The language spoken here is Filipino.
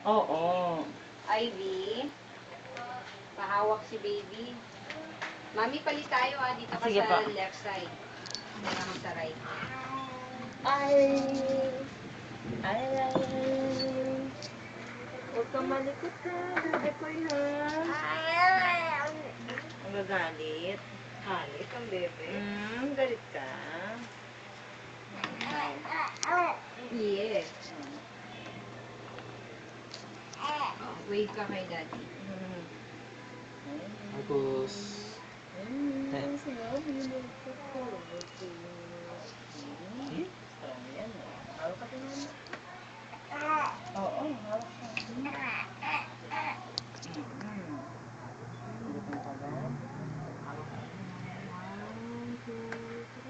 Oo. Ivy. Pahawak si baby. Mami, palit tayo dito ka Sige sa pa. left side. Dito ka sa right. Ay. Huwag kang malikot ka. Bebe ko Ang gagalit. Halit ang bebe. Galit ka. Yes. Wave ka kay daddy. Tapos, Hawak ka din naman. Oo, hawak ka. Gutom ka ba? Hawak ka. 1, 2, 3.